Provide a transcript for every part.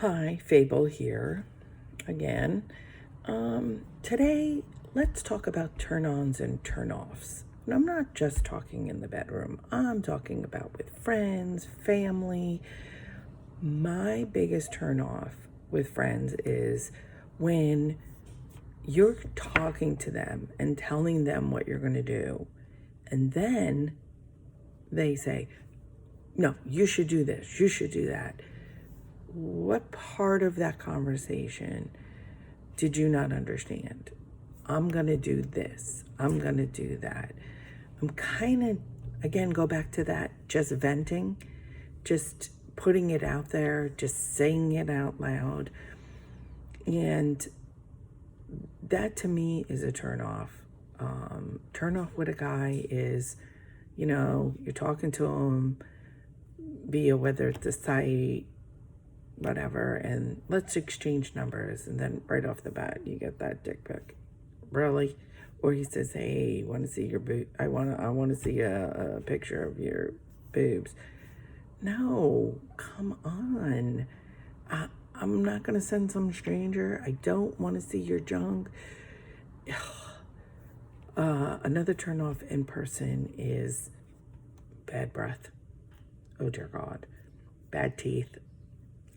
Hi, Fable here again. Today, let's talk about turn ons and turn offs. And I'm not just talking in the bedroom, I'm talking about with friends, family. My biggest turn off with friends is when you're talking to them and telling them what you're going to do, and then they say, no, you should do this, you should do that. What part of that conversation did you not understand? I'm going to do this. I'm going to do that. I'm kind of, again, go back to that, just venting, just putting it out there, just saying it out loud. And that to me is a turn off. Turn off with a guy is, you're talking to him via whether it's a site, whatever, and let's exchange numbers, and then right off the bat you get that dick pic. Really? Or he says, hey, want to see your I want to see a picture of your boobs. No, come on. I'm not going to send some stranger. I don't want to see your junk. Another turn off in person is bad breath. Oh dear God. Bad teeth.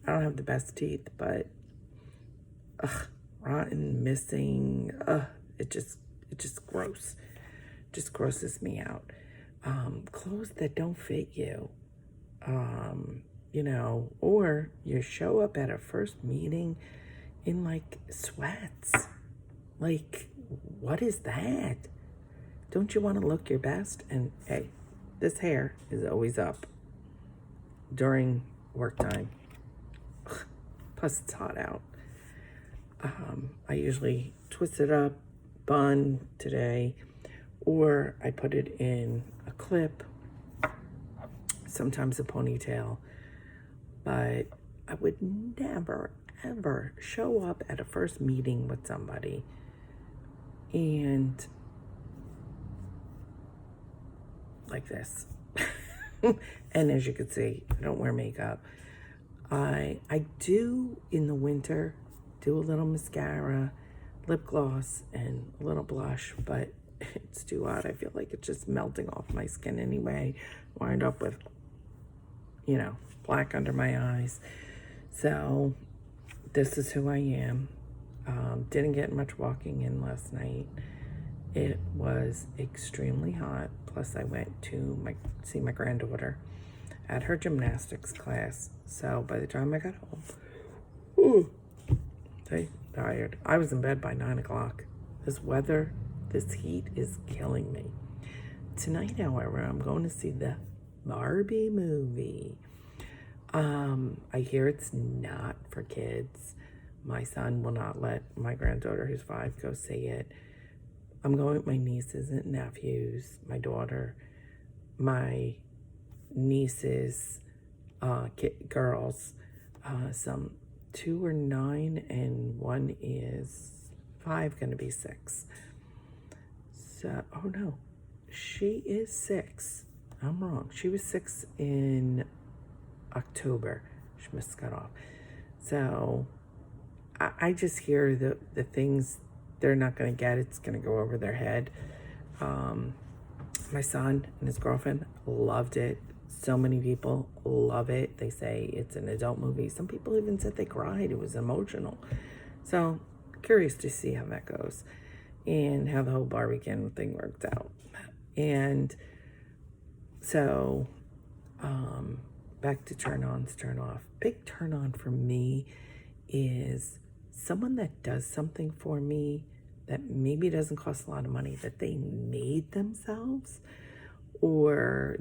I don't have the best teeth, but rotten, missing, it just gross. Just grosses me out. Clothes that don't fit you. Or you show up at a first meeting in like sweats. Like, what is that? Don't you want to look your best? And hey, this hair is always up during work time. Plus, it's hot out. I usually twist it up, bun today, or I put it in a clip, sometimes a ponytail. But I would never, ever show up at a first meeting with somebody and like this. And as you can see, I don't wear makeup. I do in the winter do a little mascara, lip gloss, and a little blush, but it's too hot. I feel like it's just melting off my skin anyway. Wind up with, black under my eyes. So this is who I am. Didn't get much walking in last night. It was extremely hot. Plus I went to see my granddaughter at her gymnastics class. So by the time I got home, I'm tired. I was in bed by 9 o'clock. This weather, this heat is killing me. Tonight, however, I'm going to see the Barbie movie. I hear it's not for kids. My son will not let my granddaughter, who's 5, go see it. I'm going with my nieces and nephews, my daughter, my nieces, girls. Some 2 are 9 and 1 is 5, gonna be 6. So, oh no, she is 6. I'm wrong. She was 6 in October. She must have got off. So I just hear the things they're not going to get. It's going to go over their head. My son and his girlfriend loved it. So many people love it. They say it's an adult movie. Some people even said they cried. It was emotional. So curious to see how that goes and how the whole Barbie Ken thing worked out. And so back to turn ons, turn off. Big turn on for me is someone that does something for me that maybe doesn't cost a lot of money, that they made themselves, or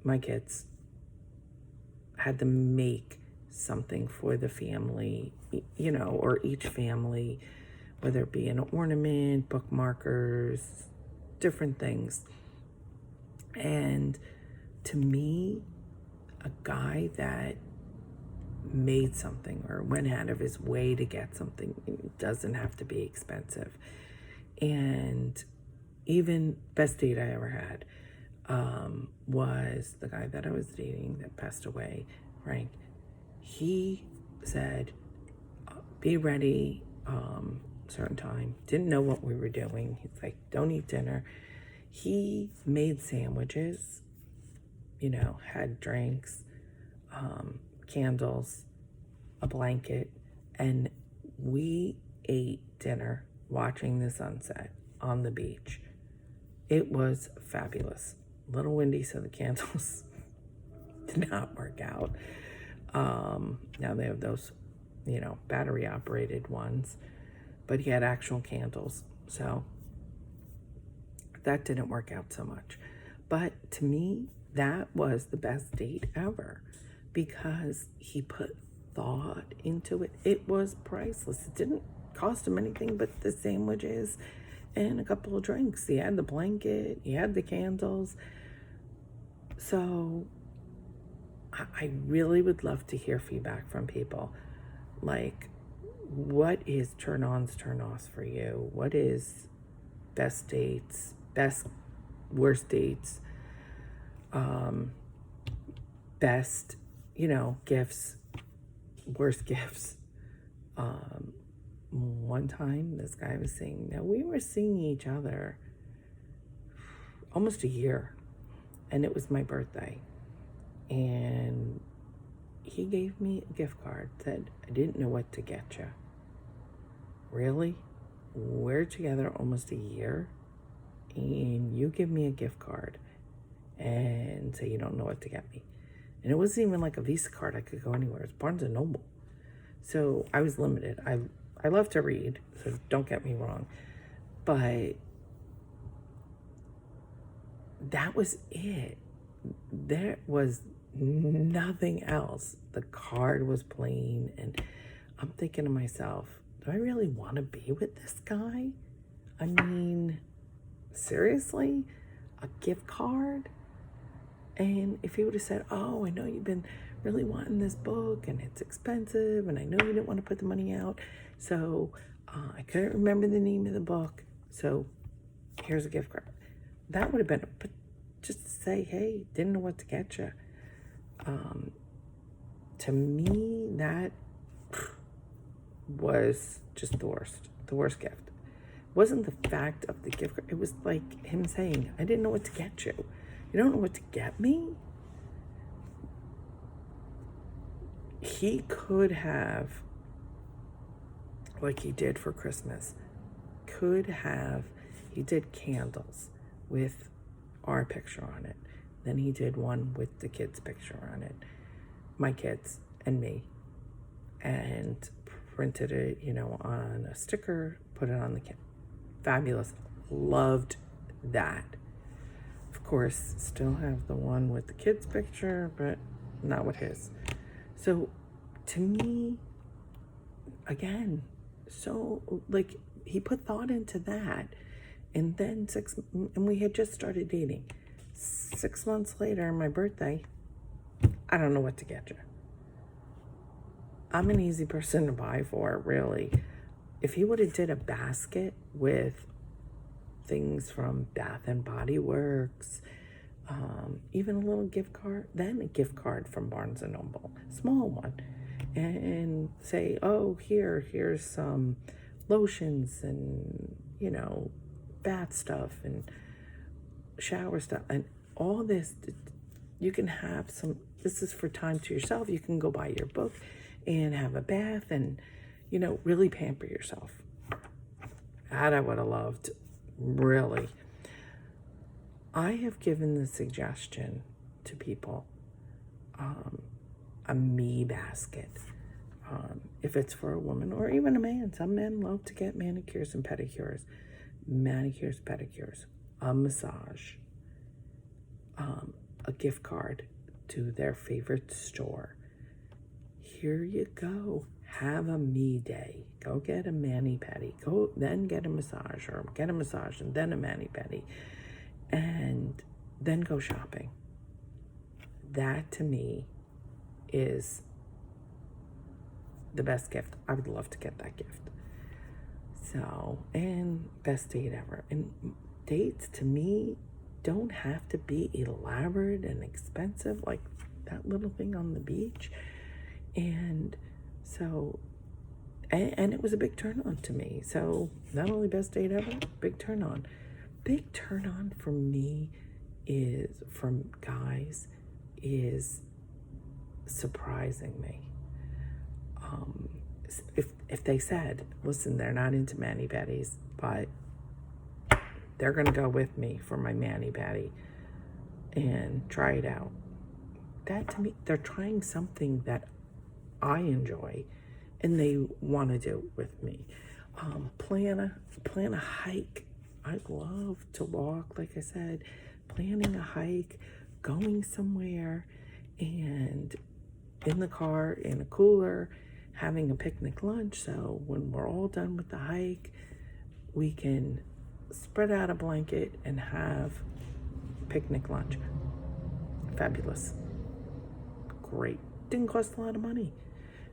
my kids had to make something for the family, or each family, whether it be an ornament, bookmarkers, different things. And to me, a guy that made something or went out of his way to get something, it doesn't have to be expensive. And even best date I ever had was the guy that I was dating that passed away, Frank. He said, be ready, certain time. Didn't know what we were doing. He's like, don't eat dinner. He made sandwiches, had drinks, candles, a blanket, and we ate dinner watching the sunset on the beach. It was fabulous. A little windy, so the candles did not work out. Now they have those, battery operated ones, but he had actual candles. So that didn't work out so much. But to me, that was the best date ever because he put thought into it. It was priceless. It didn't cost him anything but the sandwiches and a couple of drinks. He had the blanket, he had the candles. So I really would love to hear feedback from people. Like, what is turn-ons, turn-offs for you? What is best dates, worst dates, best, gifts, worst gifts. One time this guy was saying that we were seeing each other almost a year, and it was my birthday, and he gave me a gift card, said, I didn't know what to get you. Really? We're together almost a year, and you give me a gift card and say you don't know what to get me. And it wasn't even like a Visa card. I could go anywhere. It's Barnes & Noble. So I was limited. I love to read, so don't get me wrong. But that was it. There was nothing else. The card was plain, and I'm thinking to myself, do I really want to be with this guy? I mean, seriously? A gift card? And if he would have said, oh, I know you've been really wanting this book and it's expensive and I know you didn't want to put the money out, so I couldn't remember the name of the book, so here's a gift card. That would have been, but just to say, hey, didn't know what to get you. To me, that was just the worst gift. It wasn't the fact of the gift card. It was like him saying, I didn't know what to get you. You don't know what to get me? He could have, like he did for Christmas, he did candles with our picture on it. Then he did one with the kids' picture on it, my kids and me, and printed it, on a sticker, put it on the kit. Fabulous. Loved that. Of course, still have the one with the kids' picture, but not with his. So to me, again, so like he put thought into that. And then and we had just started dating. 6 months later, my birthday, I don't know what to get you. I'm an easy person to buy for, really. If he would have did a basket with things from Bath and Body Works, even a little gift card, then a gift card from Barnes & Noble, small one, and say, oh, here's some lotions and, bath stuff and shower stuff and all this. You can have some, this is for time to yourself. You can go buy your book and have a bath and, really pamper yourself. That I would have loved, really. I have given the suggestion to people, a me basket. If it's for a woman or even a man. Some men love to get manicures and pedicures. Manicures, pedicures, a massage, a gift card to their favorite store. Here you go. Have a me day. Go get a mani-pedi. Go then get a massage, or get a massage and then a mani-pedi, and then go shopping. That to me is the best gift. I would love to get that gift. So, and best date ever. And dates to me don't have to be elaborate and expensive like that little thing on the beach. And so, and it was a big turn on to me. So not only best date ever, big turn on. Big turn on for me is, from guys, is surprising me. If they said, listen, they're not into mani-pedis, but they're going to go with me for my mani-pedi and try it out. That, to me, they're trying something that I enjoy and they want to do it with me. Plan a hike. I love to walk, like I said. Planning a hike, going somewhere, and in the car, in a cooler, having a picnic lunch. So when we're all done with the hike, we can spread out a blanket and have picnic lunch. Fabulous. Great. Didn't cost a lot of money.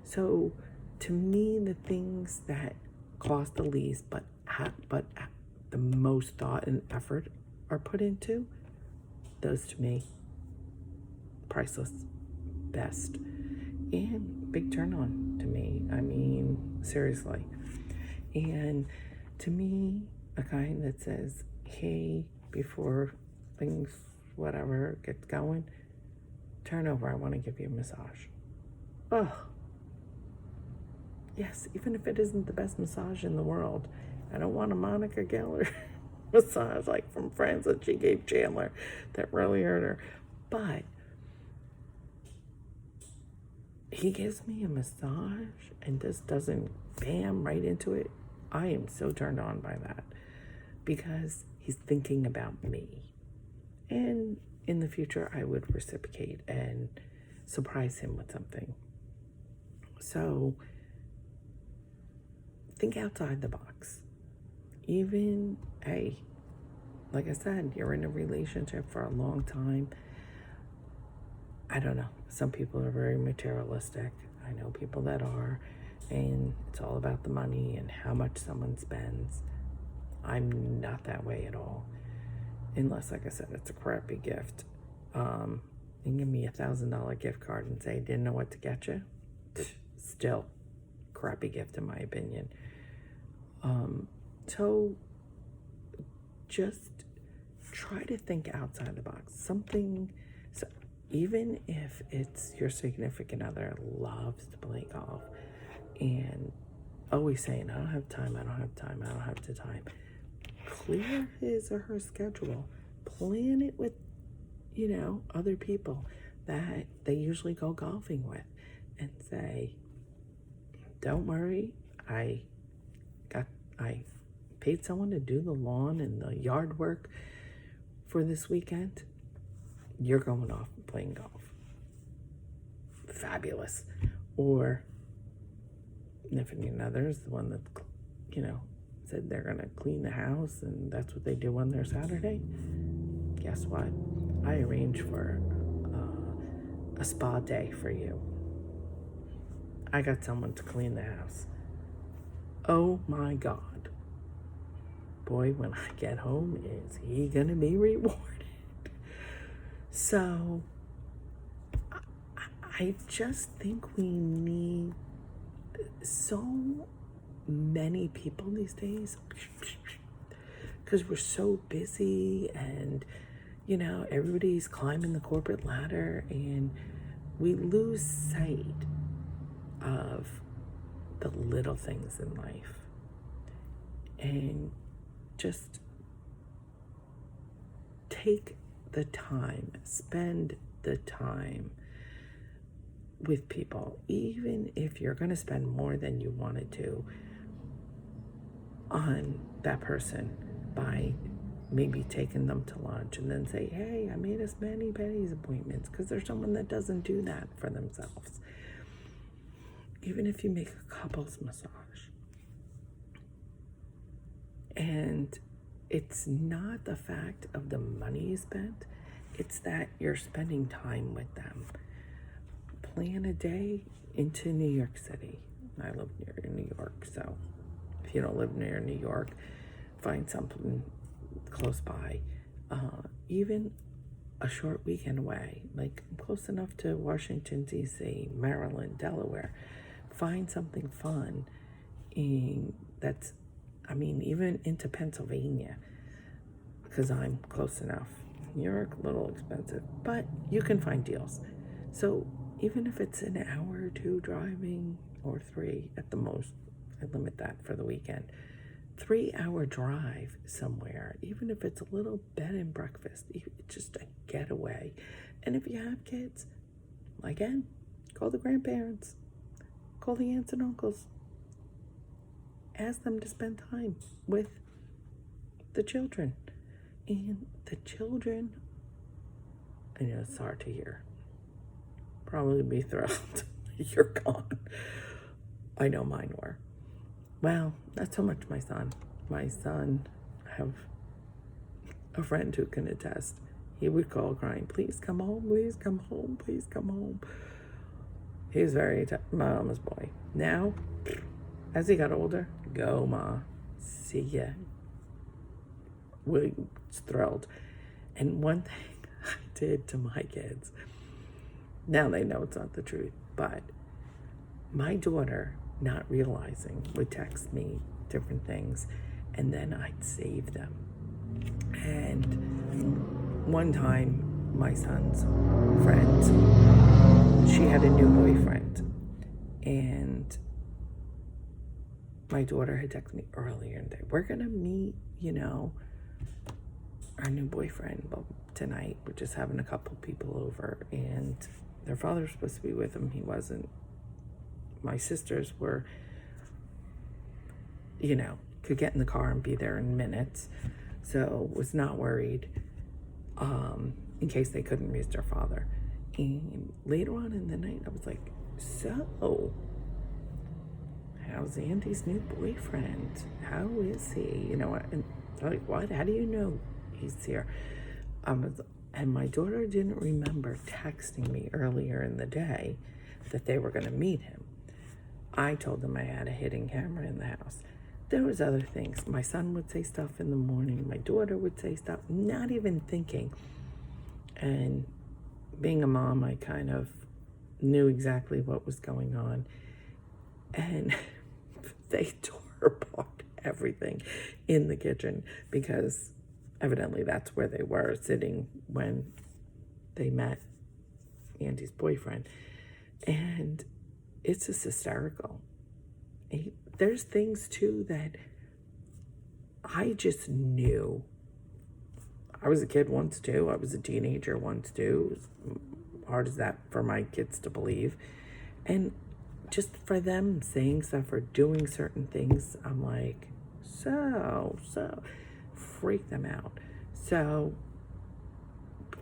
So to me, the things that cost the least but the most thought and effort are put into, those to me, priceless, best, and big turn on to me. I mean, seriously. And to me, a guy that says, hey, before things, whatever, gets going, turn over, I want to give you a massage. Oh, yes, even if it isn't the best massage in the world. I don't want a Monica Geller massage like from Friends that she gave Chandler that really hurt her. But he gives me a massage and just doesn't bam right into it. I am so turned on by that because he's thinking about me. And in the future, I would reciprocate and surprise him with something. So think outside the box. Even, hey, like I said, you're in a relationship for a long time. I don't know. Some people are very materialistic. I know people that are, and it's all about the money and how much someone spends. I'm not that way at all. Unless, like I said, it's a crappy gift. You can give me $1,000 gift card and say, didn't know what to get you. Still, crappy gift in my opinion. So just try to think outside the box. Something, so even if it's your significant other loves to play golf and always saying, I don't have time, I don't have time, I don't have the time. Clear his or her schedule. Plan it with, other people that they usually go golfing with and say, don't worry, I paid someone to do the lawn and the yard work for this weekend. You're going off and playing golf. Fabulous. Or significant others, the one that, said they're going to clean the house and that's what they do on their Saturday. Guess what? I arranged for a spa day for you. I got someone to clean the house. Oh my God. Boy, when I get home, is he gonna be rewarded? So, I just think we need so many people these days because we're so busy and, everybody's climbing the corporate ladder and we lose sight of the little things in life. And just take the time, spend the time with people, even if you're going to spend more than you wanted to on that person by maybe taking them to lunch and then say, hey, I made us mani-pedis appointments, because there's someone that doesn't do that for themselves. Even if you make a couples massage. And it's not the fact of the money you spent, it's that you're spending time with them. Plan a day into New York City. I live near New York, so if you don't live near New York, find something close by. Even a short weekend away. Like, I'm close enough to Washington, D.C., Maryland, Delaware. Find something fun that's, I mean, even into Pennsylvania, because I'm close enough. New York, a little expensive, but you can find deals. So even if it's an hour or two driving, or 3 at the most, I limit that for the weekend. 3-hour drive somewhere, even if it's a little bed and breakfast, just a getaway. And if you have kids, again, call the grandparents, call the aunts and uncles, ask them to spend time with the children. And the children, I know it's hard to hear, probably be thrilled you're gone. I know mine were. Well, not so much my son. My son, I have a friend who can attest. He would call crying, please come home, please come home, please come home. He was very my mama's boy. Now, as he got older, go ma, see ya. Was thrilled. And one thing I did to my kids, now they know it's not the truth, but my daughter, not realizing, would text me different things, and then I'd save them. And one time, my son's friend, she had a new boyfriend, and my daughter had texted me earlier in the day, we're gonna meet, our new boyfriend tonight. We're just having a couple people over, and their father was supposed to be with him. He wasn't. My sisters were, could get in the car and be there in minutes, so was not worried in case they couldn't reach their father. And later on in the night, I was like, so how's Andy's new boyfriend? How is he? And they're like, what? How do you know he's here? And my daughter didn't remember texting me earlier in the day that they were going to meet him. I told them I had a hidden camera in the house. There was other things. My son would say stuff in the morning. My daughter would say stuff, not even thinking. And being a mom, I kind of knew exactly what was going on. And they tore apart everything in the kitchen, because evidently that's where they were sitting when they met Andy's boyfriend. And it's just hysterical. There's things too that I just knew. I was a kid once too. I was a teenager once too. As hard as that for my kids to believe. And just for them saying stuff or doing certain things, I'm like, so freak them out. So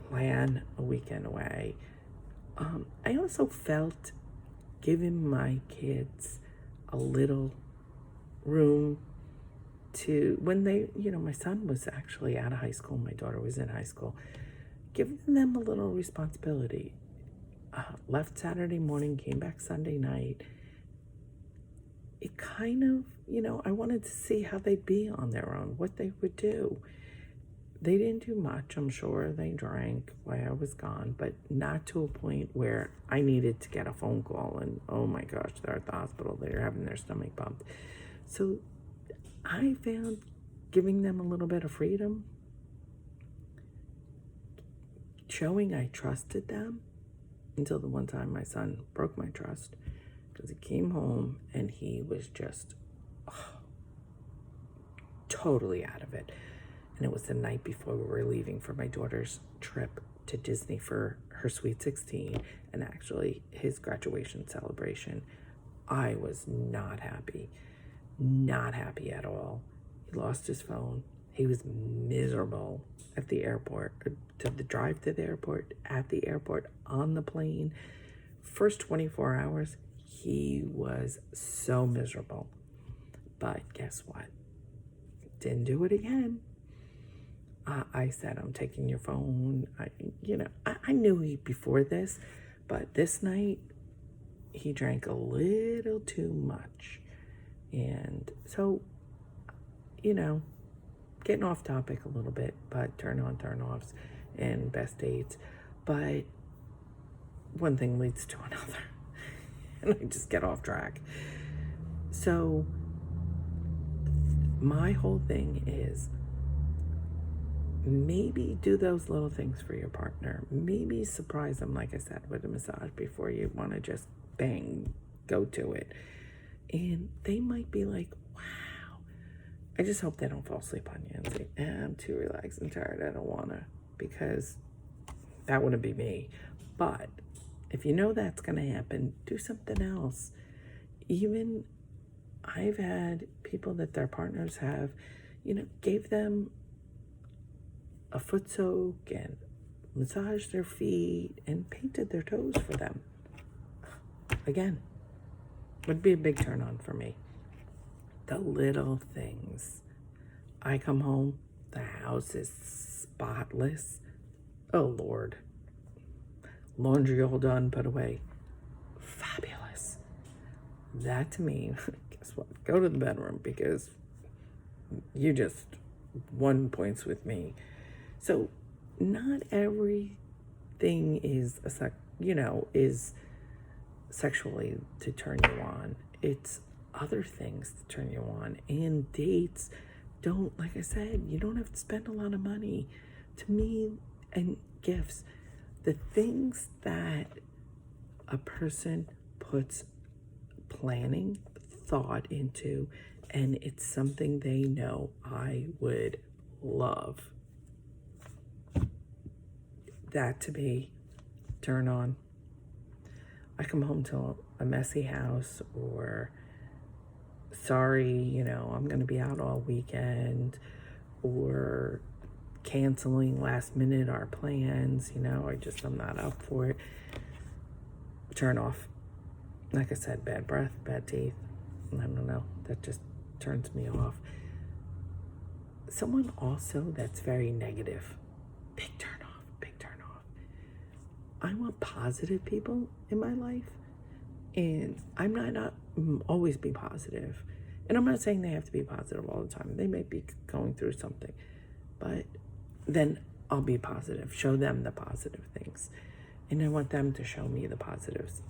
plan a weekend away. I also felt giving my kids a little room to, when they, my son was actually out of high school, my daughter was in high school, giving them a little responsibility. Left Saturday morning, came back Sunday night. It kind of, I wanted to see how they'd be on their own, what they would do. They didn't do much, I'm sure. They drank while I was gone, but not to a point where I needed to get a phone call and, oh my gosh, they're at the hospital, they're having their stomach pumped. So I found giving them a little bit of freedom, showing I trusted them, until the one time my son broke my trust, because he came home and he was just totally out of it. And it was the night before we were leaving for my daughter's trip to Disney for her Sweet 16, and actually his graduation celebration. I was not happy at all. He lost his phone. He was miserable at the airport, to the drive to the airport, at the airport, on the plane. First 24 hours, he was so miserable. But guess what? Didn't do it again. I said, I'm taking your phone. I knew before this, but this night he drank a little too much. And so, getting off topic a little bit, but turn on, turn offs. and best dates, but one thing leads to another, and I just get off track. So my whole thing is, maybe do those little things for your partner. Maybe surprise them, like I said, with a massage before you want to just bang, go to it. And they might be like, wow. I just hope they don't fall asleep on you and say, I'm too relaxed and tired, I don't want to, because that wouldn't be me. But if you know that's going to happen, do something else. Even I've had people that their partners have, gave them a foot soak and massaged their feet and painted their toes for them. Again, would be a big turn on for me. The little things. I come home, the house is spotless. Oh Lord. Laundry all done, put away. Fabulous. That to me, guess what? Go to the bedroom, because you just won points with me. So not everything is is sexually to turn you on. It's other things to turn you on. And dates don't, like I said, you don't have to spend a lot of money. To me, and gifts, the things that a person puts planning, thought into, and it's something they know I would love. That to me, turn on. I come home to a messy house, or sorry, I'm going to be out all weekend, or canceling last minute our plans, I'm not up for it. Turn off. Like I said, bad breath, bad teeth. I don't know. That just turns me off. Someone also that's very negative. Big turn off. I want positive people in my life, and I might not always be positive. And I'm not saying they have to be positive all the time. They may be going through something, but then I'll be positive, show them the positive things. And I want them to show me the positives.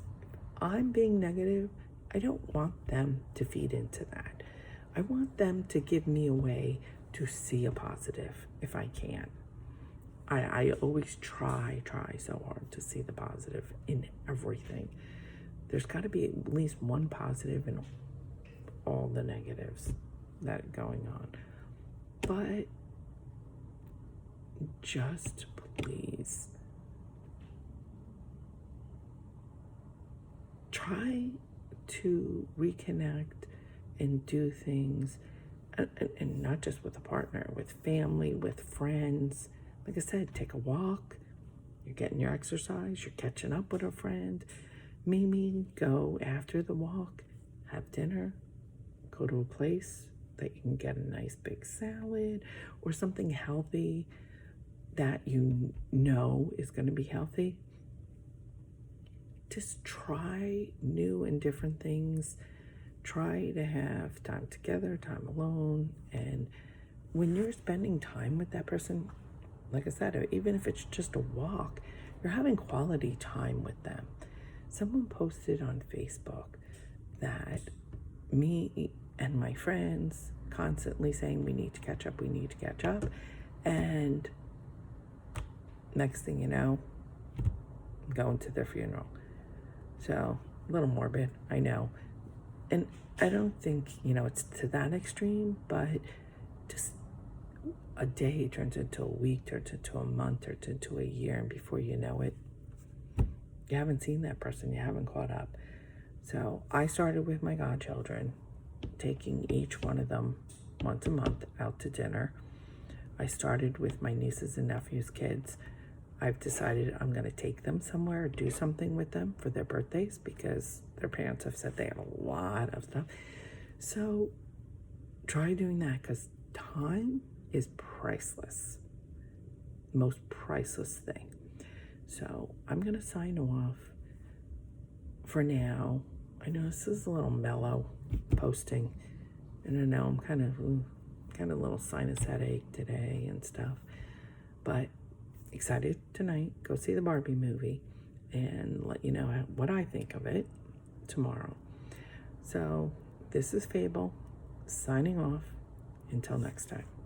I'm being negative. I don't want them to feed into that. I want them to give me a way to see a positive if I can. I always try so hard to see the positive in everything. There's got to be at least one positive in all the negatives that are going on. But just please try to reconnect and do things, and not just with a partner, with family, with friends. Like I said, take a walk, you're getting your exercise, you're catching up with a friend. Maybe go after the walk, have dinner, go to a place that you can get a nice big salad or something healthy that you know is going to be healthy. Just try new and different things. Try to have time together, time alone. And when you're spending time with that person, like I said, even if it's just a walk, you're having quality time with them. Someone posted on Facebook that me and my friends constantly saying we need to catch up. And next thing you know, I'm going to their funeral. So a little morbid, I know. And I don't think, it's to that extreme, but just a day turns into a week, turns into a month, turns into a year, and before you know it, you haven't seen that person, you haven't caught up. So I started with my godchildren, taking each one of them once a month out to dinner. I started with my nieces and nephews' kids. I've decided I'm going to take them somewhere, do something with them for their birthdays, because their parents have said they have a lot of stuff. So try doing that, because time is priceless. Most priceless thing. So I'm going to sign off for now. I know this is a little mellow posting, and I know I'm kind of a little sinus headache today and stuff, but excited tonight. Go see the Barbie movie and let you know what I think of it tomorrow. So this is Fable signing off. Until next time.